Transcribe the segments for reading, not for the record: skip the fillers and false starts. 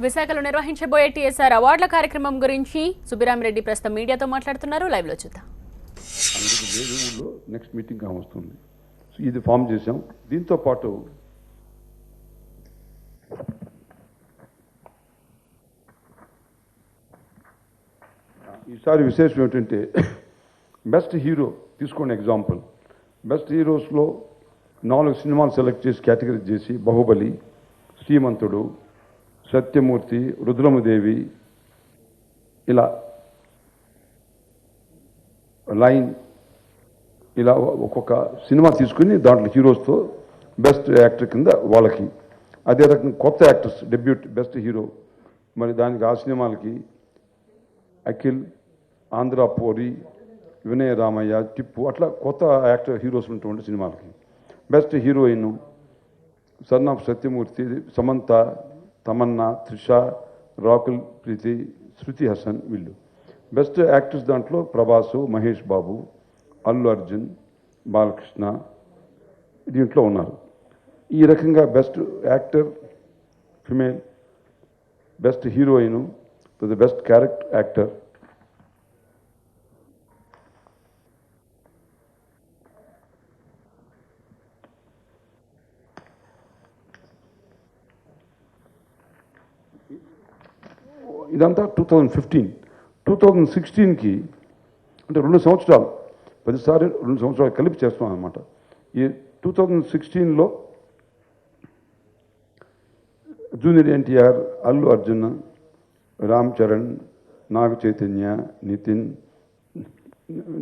విశాఖలో నిర్వహించబోయే టీఎస్ఆర్ అవార్డుల కార్యక్రమం గురించి సుబ్బిరామిరెడ్డి ప్రస్తుతం మీడియాతో మాట్లాడుతున్నారు. లైవ్ లో చూద్దాం. నెక్స్ట్ మీటింగ్ వస్తుంది. ఇది ఫామ్ చేశాం. దీంతో పాటు ఈసారి విశేషం ఏమిటంటే బెస్ట్ హీరో తీసుకోండి. ఎగ్జాంపుల్, బెస్ట్ హీరోస్లో 4 సినిమాలు సెలెక్ట్ చేసి కేటగిరీ చేసి బాహుబలి, శ్రీమంతుడు, సత్యమూర్తి, రుద్రమదేవి, ఇలా లైన్, ఇలా ఒక్కొక్క సినిమా తీసుకుని దాంట్లో హీరోస్తో బెస్ట్ యాక్టర్ కింద వాళ్ళకి, అదే రకంగా కొత్త యాక్టర్స్ డెబ్యూట్ బెస్ట్ హీరో, మరి దానికి ఆ సినిమాలకి అఖిల్, ఆంధ్ర పోరి, వినయ రామయ్య, టిప్పు, అట్లా కొత్త యాక్టర్ హీరోస్ ఉన్నటువంటి సినిమాలకి. Best heroine son of Satyamurthy, Samantha, Tamannaah, Trisha, Rakul Preethi, Shruti Haasan వీళ్ళు. బెస్ట్ యాక్టర్స్ దాంట్లో ప్రభాసు, మహేష్ బాబు, అల్లు అర్జున్, బాలకృష్ణ దీంట్లో ఉన్నారు. ఈ రకంగా best actor female, best heroine, the best character actor, ఇదంతా 2015. 2016కి అంటే 2 సంవత్సరాలు, 10 సార్లు 2 సంవత్సరాలు కలిపి చేస్తాం అన్నమాట. ఈ 2016లో జూనియర్ ఎన్టీఆర్, అల్లు అర్జున్, రామ్ చరణ్, నాగ చైతన్య, నితిన్,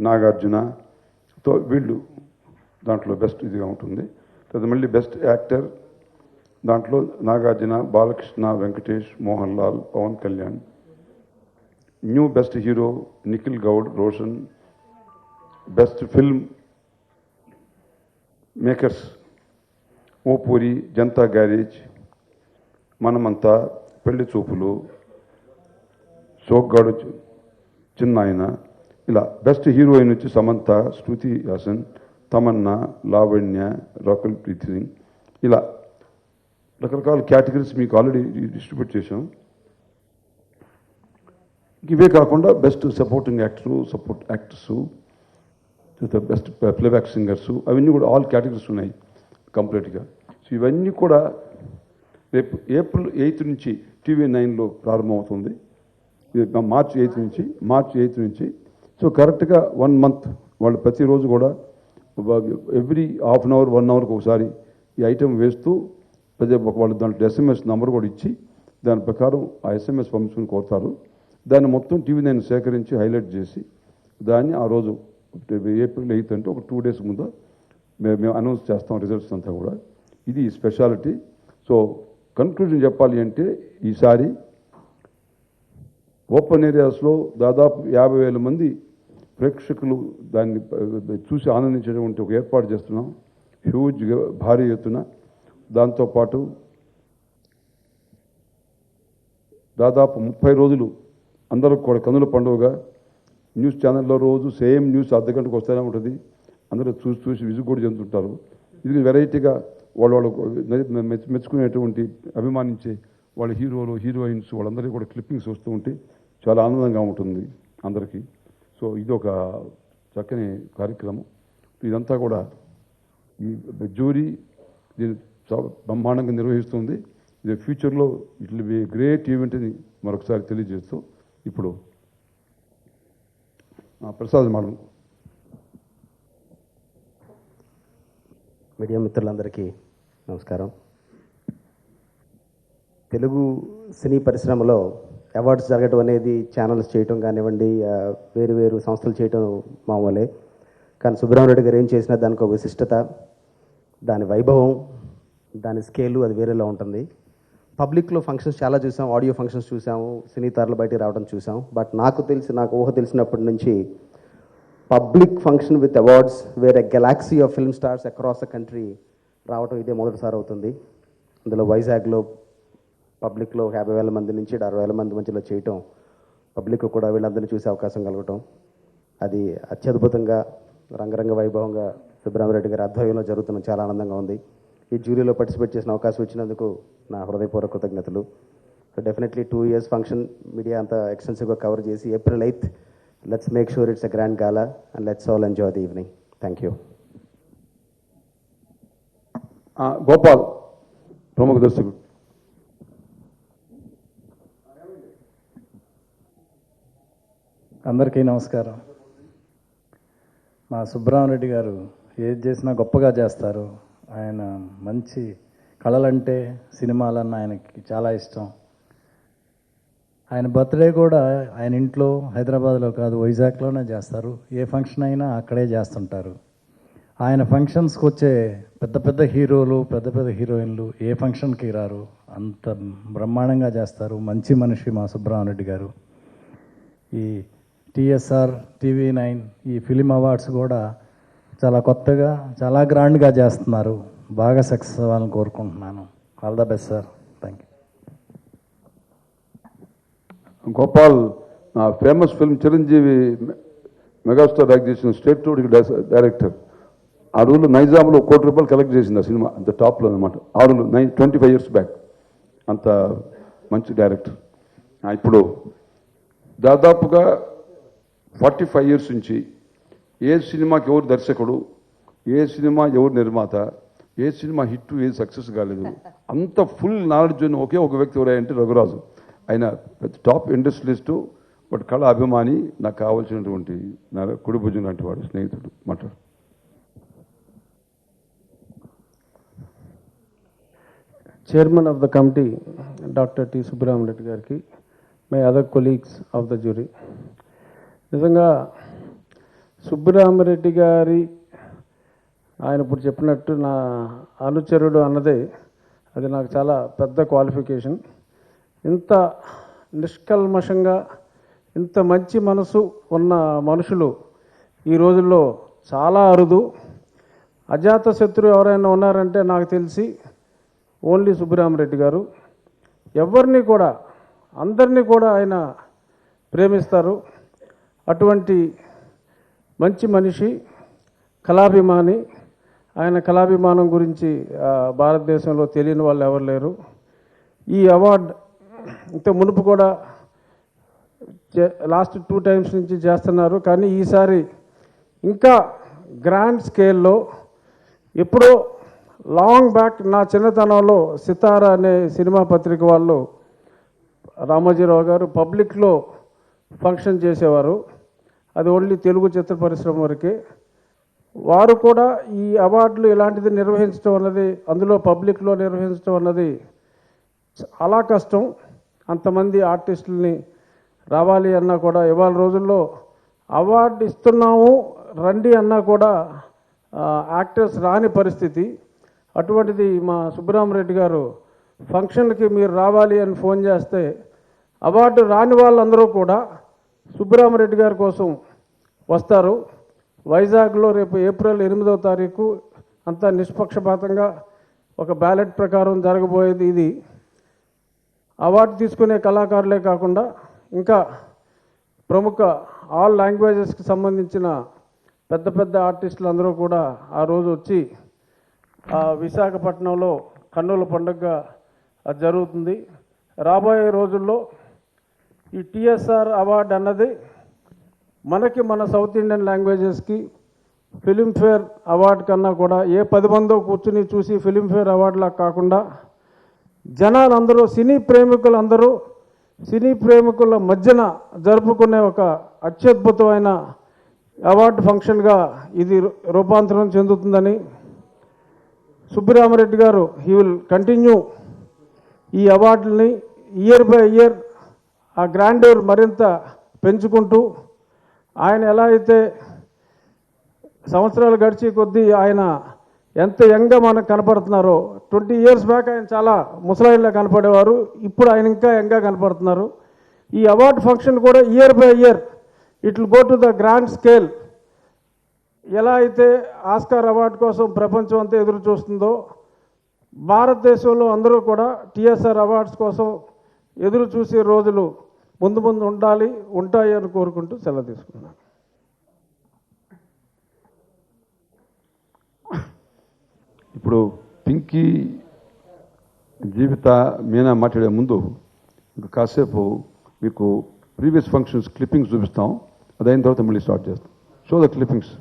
నాగార్జునతో వీళ్ళు దాంట్లో బెస్ట్ ఇదిగా ఉంటుంది. తర్వాత మళ్ళీ బెస్ట్ యాక్టర్ దాంట్లో Nagarjuna, Balakrishna, Venkatesh, Mohan Lal, Pavan Kalyan. New best hero Nikhil Goud, Roshan. Best film makers ఓపూరి, జనతా గ్యారేజ్, మనమంతా, పెళ్లి చూపులు, సోగ్గాడు చిన్నాయన. ఇలా బెస్ట్ హీరోయిన్ వచ్చి సమంత, శృతి హాసన్, తమన్నా, లావణ్య, రాకుల్ ప్రీత్ సింగ్. ఇలా రకరకాల కేటగిరీస్ మీకు ఆల్రెడీ డిస్ట్రిబ్యూట్ చేశాం. ఇవే కాకుండా best supporting actor, support actors, best playback singers, అవన్నీ కూడా ఆల్ కేటగిరీస్ ఉన్నాయి కంప్లీట్గా. సో ఇవన్నీ కూడా రేపు ఏప్రిల్ 8 నుంచి TV9లో ప్రారంభమవుతుంది. మార్చ్ 8 నుంచి. సో కరెక్ట్గా 1 మంత్ వాళ్ళు ప్రతిరోజు కూడా ఎవ్రీ హాఫ్ అన్ అవర్ 1 అవర్కి ఒకసారి ఈ ఐటెం వేస్తూ వాళ్ళు దాంట్లో SMS నెంబర్ కూడా ఇచ్చి దాని ప్రకారం ఆ SMS పంపించుకుని కోరుతారు. దాన్ని మొత్తం TV9 సేకరించి హైలైట్ చేసి దాన్ని ఆ రోజు ఏప్రిల్ 8 అంటే ఒక 2 డేస్ ముందు మేము అనౌన్స్ చేస్తాం రిజల్ట్స్ అంతా కూడా. ఇది స్పెషాలిటీ. సో కన్క్లూజన్ చెప్పాలి అంటే ఈసారి ఓపెన్ ఏరియాస్లో దాదాపు 50,000 మంది ప్రేక్షకులు దాన్ని చూసి ఆనందించేటువంటి ఒక ఏర్పాటు చేస్తున్నాం, హ్యూజ్గా భారీ ఎత్తున. దాంతోపాటు దాదాపు 30 రోజులు అందరూ కూడా కన్నుల పండుగగా న్యూస్ ఛానల్లో రోజు సేమ్ న్యూస్ అర్ధగంటకు వస్తూనే ఉంటుంది. అందరూ చూసి విసుగు కూడా చెందుతుంటారు. ఇది వెరైటీగా వాళ్ళు మెచ్చుకునేటువంటి, అభిమానించే వాళ్ళ హీరోలు, హీరోయిన్స్ వాళ్ళందరికీ కూడా క్లిప్పింగ్స్ వస్తూ ఉంటే చాలా ఆనందంగా ఉంటుంది అందరికీ. సో ఇది ఒక చక్కని కార్యక్రమం. ఇదంతా కూడా ఈ జ్యూరీ దీన్ని బ్రహ్మాండంగా నిర్వహిస్తుంది. ఇది ఫ్యూచర్లో it will be great event అని మరొకసారి తెలియజేస్తూ ఇప్పుడు ప్రసాద్ మేడం. మీడియా మిత్రులందరికీ నమస్కారం. తెలుగు సినీ పరిశ్రమలో అవార్డ్స్ జరగడం అనేది ఛానల్స్ చేయటం కానివ్వండి, వేరు సంస్థలు చేయటం మామూలే. కానీ సుబ్బరామిరెడ్డి గారు ఏం చేసినా దానికి ఒక విశిష్టత, దాని వైభవం, దాని స్కేలు అది వేరేలా ఉంటుంది. పబ్లిక్లో ఫంక్షన్స్ చాలా చూసాం, ఆడియో ఫంక్షన్స్ చూసాము, సినీ తారలు బయటికి రావడం చూసాం. బట్ నాకు ఊహ తెలిసినప్పటి నుంచి public function with awards where a galaxy of film stars across the country రావడం ఇదే మొదటిసారి అవుతుంది. అందులో వైజాగ్లో పబ్లిక్లో 50,000 మంది నుంచి 60,000 మంది మధ్యలో చేయటం, పబ్లిక్ కూడా వీళ్ళందరినీ చూసే అవకాశం కలగటం, అది అత్యద్భుతంగా రంగరంగ వైభవంగా సుబ్బరామిరెడ్డి గారి ఆధ్వర్యంలో జరుగుతున్న చాలా ఆనందంగా ఉంది. ఈ జ్యూరీలో పార్టిసిపేట్ చేసిన అవకాశం ఇచ్చినందుకు నా హృదయపూర్వక కృతజ్ఞతలు. So definitely 2 years function media అంతా ఎక్స్టెన్సివ్గా కవర్ చేసి April 8th let's make sure it's a grand gala and let's all enjoy the evening. Thank you. Gopal ప్రముఖ దర్శకుడు. అందరికీ నమస్కారం. మా సుబ్బరామరెడ్డి గారు ఏది చేసినా గొప్పగా చేస్తారు. ఆయన మంచి కళలంటే సినిమాలన్న ఆయనకి చాలా ఇష్టం. ఆయన బర్త్డే కూడా ఆయన ఇంట్లో హైదరాబాద్లో కాదు వైజాగ్లోనే చేస్తారు. ఏ ఫంక్షన్ అయినా అక్కడే చేస్తుంటారు. ఆయన ఫంక్షన్స్కి వచ్చే పెద్ద పెద్ద హీరోలు పెద్ద పెద్ద హీరోయిన్లు ఏ ఫంక్షన్కి రారు, అంత బ్రహ్మాండంగా చేస్తారు. మంచి మనిషి మా సుబ్బరామరెడ్డి గారు. ఈ TSR TV9 ఈ ఫిలిం అవార్డ్స్ కూడా చాలా కొత్తగా చాలా గ్రాండ్గా చేస్తున్నారు. బాగా సక్సెస్ అవ్వాలని కోరుకుంటున్నాను. All the best sir. Thank you. Gopal famous film Chiranjeevi megastar act చేసిన స్టేట్ టూర్కి డైరెక్టర్. ఆ రోజులు నైజాంలో ₹1 కోటి కలెక్ట్ చేసింది ఆ సినిమా, అంత టాప్లో అనమాట. 25 years బ్యాక్. అంత మంచి డైరెక్టర్. ఇప్పుడు దాదాపుగా 45 years నుంచి ఏ సినిమాకి ఎవరు దర్శకుడు, ఏ సినిమా ఎవరు నిర్మాత, ఏ సినిమా హిట్ ఏది సక్సెస్ కాలేదు, అంత ఫుల్ నాలెడ్జ్ ఉన్న ఒకే ఒక వ్యక్తి ఎవరంటే రఘురాజు. ఆయన పెద్ద టాప్ ఇండస్ట్రియలిస్టు, బట్ కళ అభిమాని, నాకు కావాల్సినటువంటి నా కుడి భుజం లాంటి వాడు, స్నేహితుడు. మాట్లాడు. Chairman of the committee, Dr. T. Subramanian గారికి, my other colleagues of the jury. నిజంగా సుబ్బరామరెడ్డి గారి ఆయన ఇప్పుడు చెప్పినట్టు నా అనుచరుడు అన్నదే అది నాకు చాలా పెద్ద క్వాలిఫికేషన్. ఇంత నిష్కల్మషంగా ఇంత మంచి మనసు ఉన్న మనుషులు ఈ రోజుల్లో చాలా అరుదు. అజాత శత్రువు ఎవరైనా ఉన్నారంటే నాకు తెలిసి ఓన్లీ సుబ్బరామరెడ్డి గారు. ఎవరిని కూడా అందరినీ కూడా ఆయన ప్రేమిస్తారు. అటువంటి మంచి మనిషి, కళాభిమాని. ఆయన కళాభిమానం గురించి భారతదేశంలో తెలియని వాళ్ళు ఎవరు లేరు. ఈ అవార్డు ఇంత మునుపు కూడా లాస్ట్ 2 times నుంచి చేస్తున్నారు. కానీ ఈసారి ఇంకా గ్రాండ్ స్కేల్లో, ఎప్పుడో లాంగ్ బ్యాక్ నా చిన్నతనంలో సితారా అనే సినిమా పత్రిక వాళ్ళు రామోజీరావు గారు పబ్లిక్లో ఫంక్షన్ చేసేవారు. అది ఓన్లీ తెలుగు చిత్ర పరిశ్రమ వరకే. వారు కూడా ఈ అవార్డులు ఇలాంటిది నిర్వహించడం అన్నది, అందులో పబ్లిక్లో నిర్వహించడం అన్నది చాలా కష్టం. అంతమంది ఆర్టిస్టులని రావాలి అన్నా కూడా, ఇవాళ రోజుల్లో అవార్డు ఇస్తున్నాము రండి అన్నా కూడా యాక్టర్స్ రాని పరిస్థితి. అటువంటిది మా సుబ్బరామరెడ్డి గారు ఫంక్షన్కి మీరు రావాలి అని ఫోన్ చేస్తే అవార్డు రాని వాళ్ళందరూ కూడా సుబ్బరామరెడ్డి గారి కోసం వస్తారు. వైజాగ్లో రేపు April 8వ తారీఖు అంతా నిష్పక్షపాతంగా ఒక బ్యాలెట్ ప్రకారం జరగబోయేది. ఇది అవార్డు తీసుకునే కళాకారులే కాకుండా ఇంకా ప్రముఖ ఆల్ లాంగ్వేజెస్కి సంబంధించిన పెద్ద పెద్ద ఆర్టిస్టులు అందరూ కూడా ఆ రోజు వచ్చి విశాఖపట్నంలో కన్నుల పండుగగా అది జరుగుతుంది. రాబోయే రోజుల్లో ఈ TSR అవార్డు అన్నది మనకి మన సౌత్ ఇండియన్ లాంగ్వేజెస్కి ఫిలింఫేర్ అవార్డు కన్నా కూడా ఏ 10 మందో కూర్చుని చూసి ఫిలింఫేర్ అవార్డులా కాకుండా జనాలందరూ, సినీ ప్రేమికులందరూ సినీ ప్రేమికుల మధ్యన జరుపుకునే ఒక అత్యద్భుతమైన అవార్డు ఫంక్షన్గా ఇది రూపాంతరం చెందుతుందని, సుబ్బరామరెడ్డి గారు హీ విల్ కంటిన్యూ ఈ అవార్డుల్ని ఇయర్ బై ఇయర్ ఆ గ్రాండర్ మరింత పెంచుకుంటూ, ఆయన ఎలా అయితే సంవత్సరాలు గడిచి కొద్దీ ఆయన ఎంత యంగ్గా మనకు కనపడుతున్నారో, 20 years బ్యాక్ ఆయన చాలా ముసలాయిలా కనపడేవారు, ఇప్పుడు ఆయన ఇంకా యంగ్గా కనపడుతున్నారు. ఈ అవార్డు ఫంక్షన్ కూడా year by year it will go to the grand scale. ఎలా అయితే ఆస్కార్ అవార్డు కోసం ప్రపంచం అంతా ఎదురు చూస్తుందో, భారతదేశంలో అందరూ కూడా TSR అవార్డ్స్ కోసం ఎదురు చూసే రోజులు ముందు ముందు ఉంటాయి అని కోరుకుంటూ సెలవు తీసుకున్నాను. ఇప్పుడు పింకీ జీవిత మీనా మాట్లాడే ముందు ఇంకా కాసేపు మీకు ప్రీవియస్ ఫంక్షన్స్ క్లిప్పింగ్స్ చూపిస్తాం. అదైన తర్వాత మళ్ళీ స్టార్ట్ చేస్తాం. Show the clippings.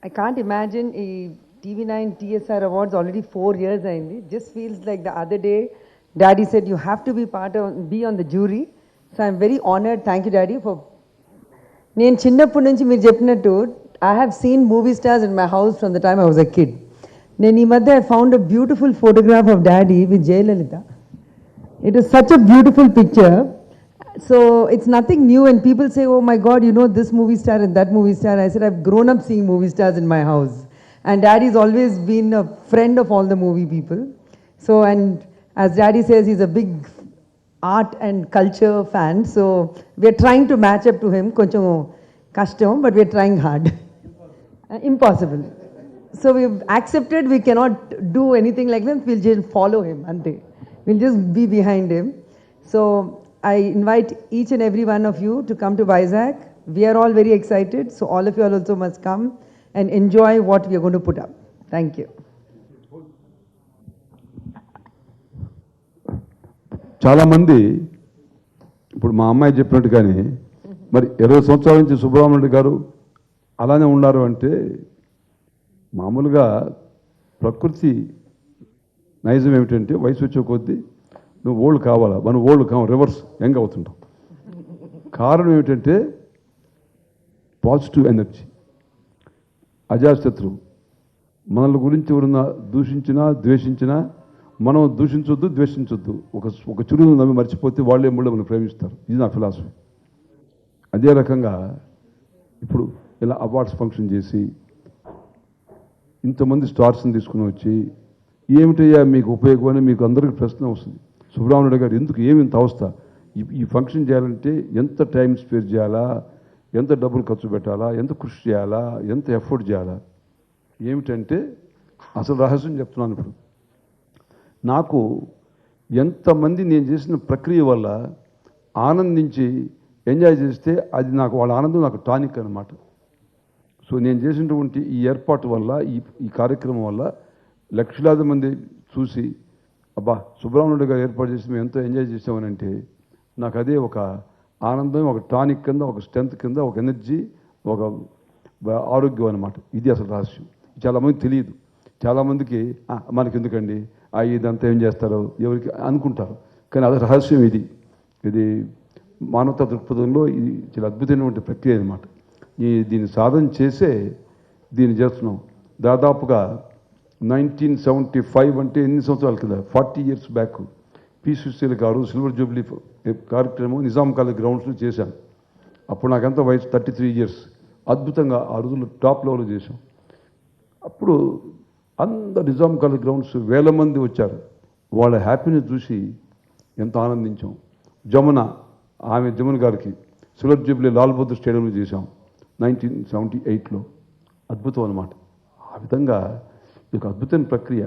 I can't imagine a TV9 TSR Awards already 4 years aindi. Just feels like the other day, Daddy said you have to be on the jury. So I'm very honored. Thank you, Daddy, for. నేను చిన్నప్పటి నుంచి మీరు చెప్పినట్టు I have seen movie stars in my house from the time I was a kid. నేను ఈ మధ్య I found a beautiful photograph of Daddy with Jayalalitha. It is such a beautiful picture. So it's nothing new and people say, oh my God, you know this movie star and that movie star. I said, I've grown up seeing movie stars in my house. And Daddy's always been a friend of all the movie people. So, and as Daddy says, he's a big art and culture fan. So we're trying to match up to him. Koncham kashtam, but we're trying hard. Impossible. So we've accepted we cannot do anything like that. We'll just follow him. Ante. We'll just be behind him. So I invite each and every one of you to come to Vizag. We are all very excited. So all of you all also must come and enjoy what we are going to put up. Thank you. చాలామంది ఇప్పుడు మా అమ్మాయి చెప్పినట్టుగానే మరి 20 సంవత్సరాల నుంచి సుబ్రహ్మణ్యుడు గారు అలానే ఉన్నారు అంటే మామూలుగా ప్రకృతి నైజం ఏమిటంటే వయసు వచ్చే కొద్దీ నువ్వు ఓల్డ్ కావాలా, మనం ఓల్డ్ కావాలి, రివర్స్ యంగ్ అవుతుంటాం. కారణం ఏమిటంటే పాజిటివ్ ఎనర్జీ. అజాశత్రువు మనల గురించి ఎవరన్నా దూషించినా ద్వేషించినా మనం దూషించొద్దు, ద్వేషించొద్దు. ఒక చురువును నమ్మి మర్చిపోతే వాళ్ళే మళ్ళీ మనం ప్రేమిస్తారు. ఇది నా ఫిలాసఫీ. అదే రకంగా ఇప్పుడు ఇలా అవార్డ్స్ ఫంక్షన్ చేసి ఇంతమంది స్టార్స్ని తీసుకుని వచ్చి ఏమిటయ్యా మీకు ఉపయోగం అని మీకు అందరికీ ప్రశ్న వస్తుంది. సుబ్రహ్మణ్యుడు గారు ఎందుకు ఏమింత అవస్థ, ఈ ఫంక్షన్ చేయాలంటే ఎంత టైం స్పేర్ చేయాలా, ఎంత డబ్బులు ఖర్చు పెట్టాలా, ఎంత కృషి చేయాలా, ఎంత ఎఫర్ట్ చేయాలా. ఏమిటంటే అసలు రహస్యం చెప్తున్నాను. ఇప్పుడు నాకు ఎంతమంది నేను చేసిన ప్రక్రియ వల్ల ఆనందించి ఎంజాయ్ చేస్తే అది నాకు వాళ్ళ ఆనందం నాకు టానిక్ అన్నమాట. సో నేను చేసినటువంటి ఈ ఏర్పాటు వల్ల ఈ కార్యక్రమం వల్ల లక్షలాది మంది చూసి అబ్బా సుబ్రహ్మణ్యుడు గారు ఏర్పాటు చేసి మేము ఎంతో ఎంజాయ్ చేసామని అంటే నాకు అదే ఒక ఆనందం, ఒక టానిక్ కింద, ఒక స్ట్రెంత్ కింద, ఒక ఎనర్జీ, ఒక ఆరోగ్యం అన్నమాట. ఇది అసలు రహస్యం. చాలామందికి తెలియదు. చాలామందికి మనకి ఎందుకండి ఇదంతా ఏం చేస్తారో ఎవరికి అనుకుంటారు. కానీ అది రహస్యం. ఇది మానవతా దృక్పథంలో ఇది చాలా అద్భుతమైనటువంటి ప్రక్రియ అన్నమాట. దీన్ని సాధన చేసే దీన్ని చేస్తున్నాం. దాదాపుగా 1975 అంటే ఎన్ని సంవత్సరాల కింద 40 years బ్యాక్ పి సుశీల్ గారు సిల్వర్ జూబ్లీ కార్యక్రమం నిజాం కాలేజ్ గ్రౌండ్స్లో చేశాను. అప్పుడు నాకెంత వయసు 33 years. అద్భుతంగా ఆ రోజుల్లో టాప్ లెవెల్లో చేశాం. అప్పుడు అందరు నిజాం కాలేజ్ గ్రౌండ్స్ వేల మంది వచ్చారు. వాళ్ళ హ్యాపీనెస్ చూసి ఎంత ఆనందించాం. జమున గారికి సిల్వర్ జూబ్లీ లాల్ బహదూర్ స్టేడియంలో చేశాం 1978లో. అద్భుతం అన్నమాట. ఆ విధంగా ఇది ఒక అద్భుతమైన ప్రక్రియ.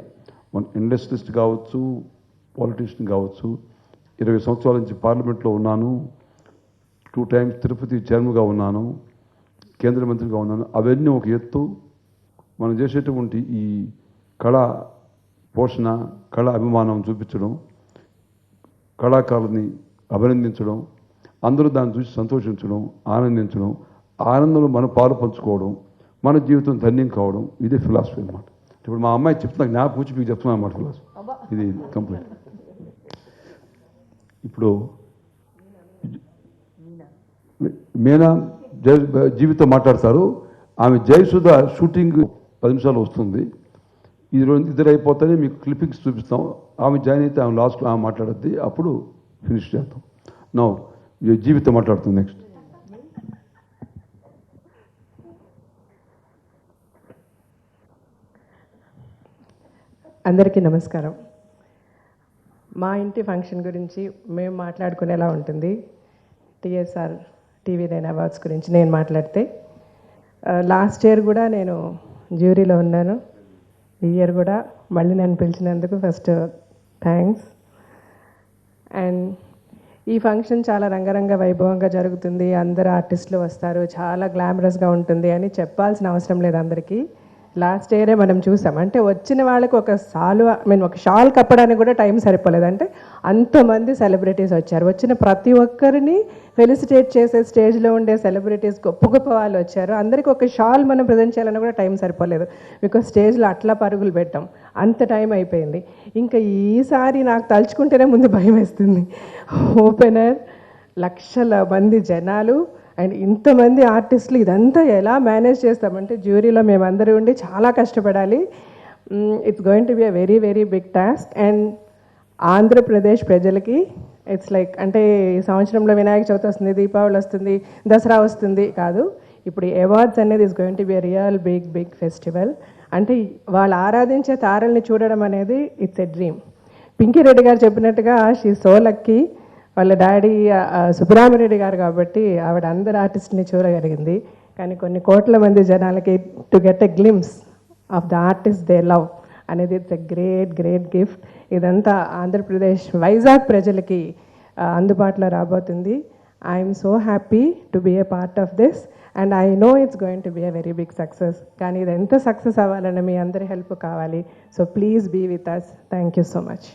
మన ఇండస్ట్రియలిస్ట్ కావచ్చు, పాలిటీషియన్ కావచ్చు. 20 సంవత్సరాల నుంచి పార్లమెంట్లో ఉన్నాను. 2 times తిరుపతి చైర్మన్గా ఉన్నాను, కేంద్ర మంత్రిగా ఉన్నాను. అవన్నీ ఒక ఎత్తు. మనం చేసేటువంటి ఈ కళా పోషణ, కళా అభిమానం చూపించడం, కళాకారుని అభినందించడం, అందరూ దాన్ని చూసి సంతోషించడం, ఆనందించడం, ఆనందంలో మన పాలు పంచుకోవడం, మన జీవితం ధన్యం కావడం. ఇదే ఫిలాసఫీ అన్నమాట. ఇప్పుడు మా అమ్మాయి చెప్తున్నా జ్ఞాపకం వచ్చి మీకు చెప్తున్నాను అన్నమాట ఫిలాసఫీ. ఇది కంప్లీట్. ఇప్పుడు మీనా జీవితం మాట్లాడతారు. ఆమె జయసుధ షూటింగ్ 10 నిమిషాలు వస్తుంది. ఇద్దరు అయిపోతేనే మీకు క్లిప్పింగ్స్ చూపిస్తాం. ఆమె జాయిన్ అయితే ఆమె లాస్ట్లో ఆమె మాట్లాడుద్ది. అప్పుడు ఫినిష్ చేస్తాం. నౌ జీవితం మాట్లాడుతుంది నెక్స్ట్. అందరికీ నమస్కారం. మా ఇంటి ఫంక్షన్ గురించి మేము మాట్లాడుకునేలా ఉంటుంది. టీఎస్ఆర్ TV9 అవార్డ్స్ గురించి నేను మాట్లాడితే, లాస్ట్ ఇయర్ కూడా నేను జ్యూరీలో ఉన్నాను. ఈ ఇయర్ కూడా మళ్ళీ నన్ను పిలిచినందుకు ఫస్ట్ థ్యాంక్స్. అండ్ ఈ ఫంక్షన్ చాలా రంగరంగ వైభవంగా జరుగుతుంది, అందరు ఆర్టిస్టులు వస్తారు, చాలా గ్లామరస్గా ఉంటుంది అని చెప్పాల్సిన అవసరం లేదు అందరికీ. లాస్ట్ ఇయరే మనం చూసాం. అంటే వచ్చిన వాళ్ళకి ఒక ఒక షాల్ కప్పడానికి కూడా టైం సరిపోలేదు. అంటే అంతమంది సెలబ్రిటీస్ వచ్చారు. వచ్చిన ప్రతి ఒక్కరిని ఫెలిసిటేట్ చేసే స్టేజ్లో ఉండే సెలబ్రిటీస్ గొప్ప గొప్ప వాళ్ళు వచ్చారు. అందరికీ ఒక షాల్ మనం ప్రజెంట్ చేయాలన్నా కూడా టైం సరిపోలేదు. బికాజ్ స్టేజ్లో అట్లా పరుగులు పెట్టాం, అంత టైం అయిపోయింది. ఇంకా ఈసారి నాకు తలుచుకుంటేనే ముందు భయం వేస్తుంది. ఓపెనర్, లక్షల మంది జనాలు అండ్ ఇంతమంది ఆర్టిస్టులు, ఇదంతా ఎలా మేనేజ్ చేస్తామంటే జ్యూరీలో మేమందరూ ఉండి చాలా కష్టపడాలి. It's going to be a very very big task. And Andhra Pradesh ప్రజలకి ఇట్స్ లైక్, అంటే ఈ సంవత్సరంలో వినాయక చవితి వస్తుంది, దీపావళి వస్తుంది, దసరా వస్తుంది కాదు, ఇప్పుడు ఈ అవార్డ్స్ అనేది is going to be a real big big festival. అంటే వాళ్ళు ఆరాధించే తారల్ని చూడడం అనేది it's a dream. Pinky Reddy గారు చెప్పినట్టుగా షీ సో లక్కీ, వాళ్ళ డాడీ సుబ్బరామరెడ్డి గారు కాబట్టి ఆవిడ అందరు ఆర్టిస్ట్ని చూడగలిగింది. కానీ కొన్ని కోట్ల మంది జనాలకి to get a glimpse of the artist they love అనేది it's a great great gift. ఇదంతా ఆంధ్రప్రదేశ్ వైజాగ్ ప్రజలకి అందుబాటులో రాబోతుంది. I'm so happy to be a part of this and I know it's going to be a very big success. కానీ ఇది ఎంత success అవ్వాలన్నా మీ అందరి హెల్ప్ కావాలి. So please be with us. Thank you so much.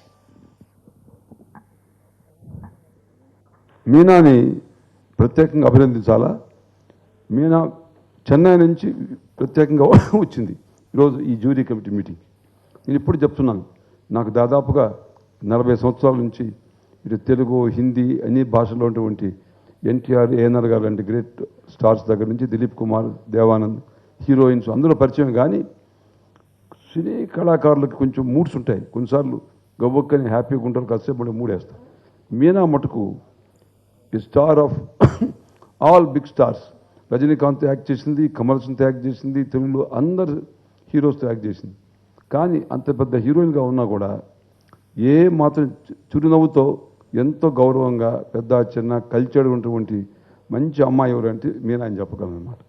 మీనాని ప్రత్యేకంగా అభినందించాలా. మీనా చెన్నై నుంచి ప్రత్యేకంగా వచ్చింది ఈరోజు ఈ జ్యూరీ కమిటీ మీటింగ్. నేను ఇప్పుడు చెప్తున్నాను, నాకు దాదాపుగా 40 సంవత్సరాల నుంచి ఇటు తెలుగు, హిందీ అన్ని భాషల్లో ఉన్నటువంటి ఎన్టీఆర్, ఏఎన్ఆర్ గారు లాంటి గ్రేట్ స్టార్స్ దగ్గర నుంచి దిలీప్ కుమార్, దేవానంద్, హీరోయిన్స్ అందరూ పరిచయం. కానీ సినీ కళాకారులకి కొంచెం మూడ్స్ ఉంటాయి, కొన్నిసార్లు గవ్వక్కని హ్యాపీగా ఉంటారు, కాసేపు మూడేస్తారు. మీనా మటుకు ఈ star of all big stars. Rajinikanth act చేసింది, కమల్ హాసన్తో యాక్ట్ చేసింది, తెలుగులో అందరు హీరోస్తో యాక్ట్ చేసింది. కానీ అంత పెద్ద హీరోయిన్గా ఉన్నా కూడా ఏ మాత్రం చిరునవ్వుతో ఎంతో గౌరవంగా పెద్ద చిన్న కల్చర్డ్ ఉన్నటువంటి మంచి అమ్మాయి ఎవరంటే మీనా అని చెప్పగలను అనమాట.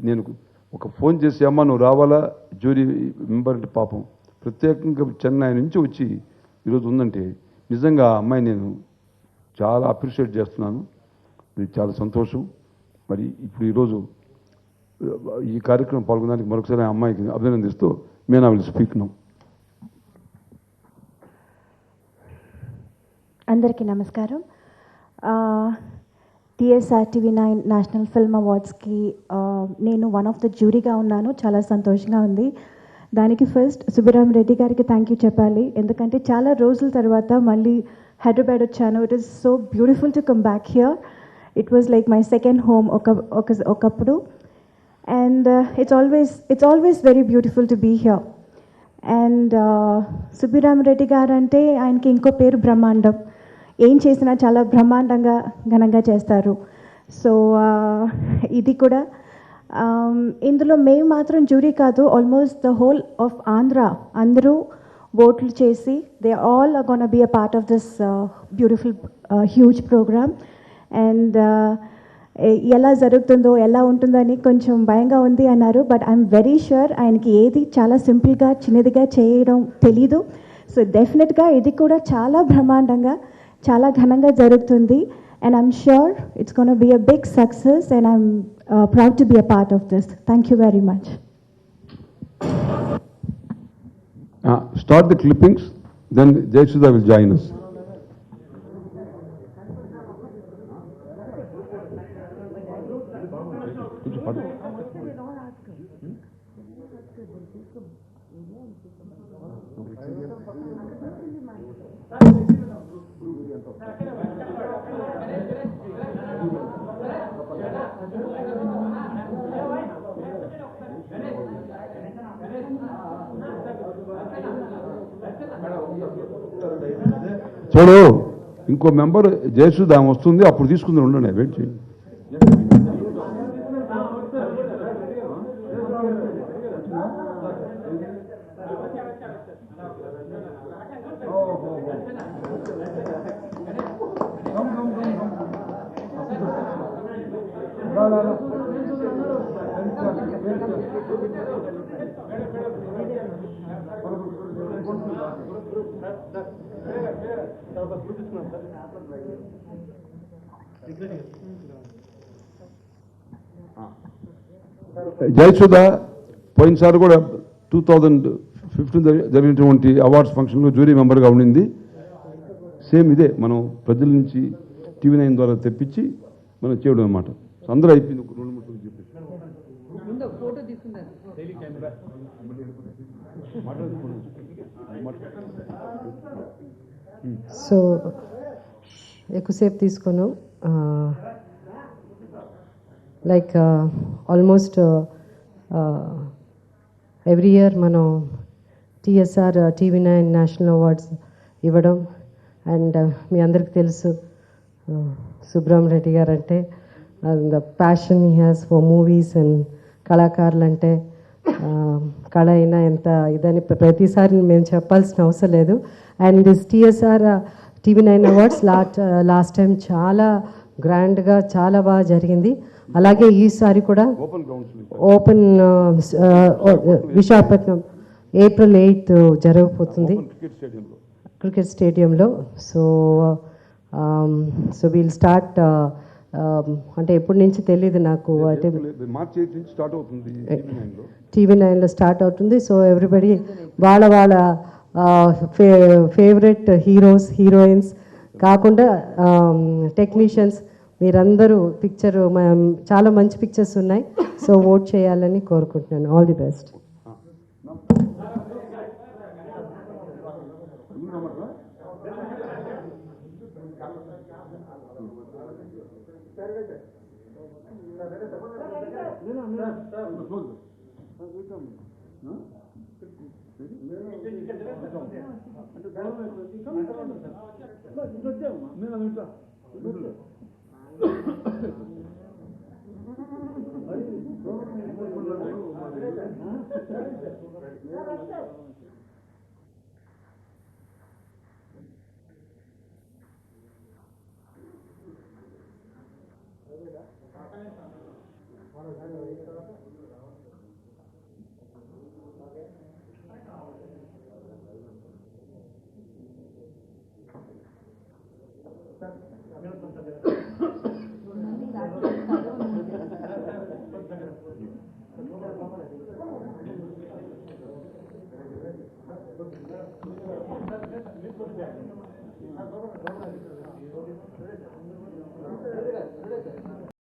నేను ఒక ఫోన్ చేసి, అమ్మ నువ్వు రావాలా జ్యూరీ మెంబర్ అంటే, పాపం ప్రత్యేకంగా చెన్నై నుంచి వచ్చి ఈరోజు ఉందంటే నిజంగా ఆ అమ్మాయి నేను చాలా అప్రిషియేట్ చేస్తున్నాను. ఇది చాలా సంతోషం. మరి ఇప్పుడు ఈరోజు ఈ కార్యక్రమం పాల్గొనడానికి మరొకసారి ఆ అమ్మాయికి అభినందిస్తూ మీనా విల్ స్పీక్ నౌ. అందరికీ నమస్కారం. టీఎస్ఆర్ TV9 నేషనల్ ఫిల్మ్ అవార్డ్స్కి నేను వన్ ఆఫ్ ద జ్యూరీగా ఉన్నాను. చాలా సంతోషంగా ఉంది. దానికి ఫస్ట్ సుబ్బరామరెడ్డి గారికి థ్యాంక్ యూ చెప్పాలి. ఎందుకంటే చాలా రోజుల తర్వాత మళ్ళీ హైదరాబాద్ వచ్చాను. It is so beautiful to come back here. It was like my second home ఒకప్పుడు. And it's always very beautiful to be here. And Subbarami Reddy గారు అంటే ఆయనకి ఇంకో పేరు బ్రహ్మాండం. ఏం చేసినా చాలా బ్రహ్మాండంగా ఘనంగా చేస్తారు. సో ఇది కూడా ఇందులో మేము మాత్రం జ్యూరీ కాదు, almost the whole of Andhra అందరూ ఓట్లు చేసి they all are gonna be a part of this beautiful huge programme. And ఎలా జరుగుతుందో ఎలా ఉంటుందో అని కొంచెం భయంగా ఉంది అన్నారు. బట్ ఐఎమ్ వెరీ ష్యూర్ ఆయనకి ఏది చాలా సింపుల్గా చిన్నదిగా చేయడం తెలీదు. సో డెఫినెట్గా ఇది కూడా చాలా బ్రహ్మాండంగా చాలా ఘనంగా జరుగుతుంది. And I'm sure it's going to be a big success, and I'm proud to be a part of this. Thank you very much. Start the clippings, then Jayasudha will join us. చూడు, ఇంకో member Jayasudha వస్తుంది, అప్పుడు తీసుకుందాం. ఉండండి, wait చేయండి. జయసుధ పోయినసారి కూడా 2015 జరిగినటువంటి అవార్డ్స్ ఫంక్షన్లో జ్యూరీ మెంబర్గా ఉండింది. సేమ్ ఇదే మనం ప్రజల నుంచి TV9 ద్వారా తెప్పించి మనం చేయడం అన్నమాట. అందరూ అయిపోయింది. 2-3 రోజులు చెప్పేసి ఫోటో తీసుకున్నారు. సో ఎక్కువసేపు తీసుకోను. లైక్ ఆల్మోస్ట్ ఎవ్రీ ఇయర్ మనం TSR TV9 నేషనల్ అవార్డ్స్ ఇవ్వడం. అండ్ మీ అందరికీ తెలుసు సుబ్రహ్మ రెడ్డి గారు అంటే the passion he has for movies and కళాకారులు అంటే కళ అయినా ఎంత ఇదని ప్రతిసారి మేము చెప్పాల్సిన అవసరం లేదు. And this TSR TV9 awards last time చాలా గ్రాండ్గా చాలా బాగా జరిగింది. అలాగే ఈసారి కూడా ఓపెన్ విశాఖపట్నం April 8th జరగబోతుంది క్రికెట్ స్టేడియంలో. సో వీల్ స్టార్ట్ అంటే ఎప్పటి నుంచి తెలియదు నాకు. అంటే మార్చి 8 నుంచి స్టార్ట్ అవుతుంది TV9లో స్టార్ట్ అవుతుంది. సో ఎవ్రీబడి వాళ్ళ ఫేవరెట్ హీరోస్ హీరోయిన్స్ కాకుండా టెక్నీషియన్స్ మీరందరూ పిక్చర్ చాలా మంచి పిక్చర్స్ ఉన్నాయి. సో ఓట్ చేయాలని కోరుకుంటున్నాను. All the best.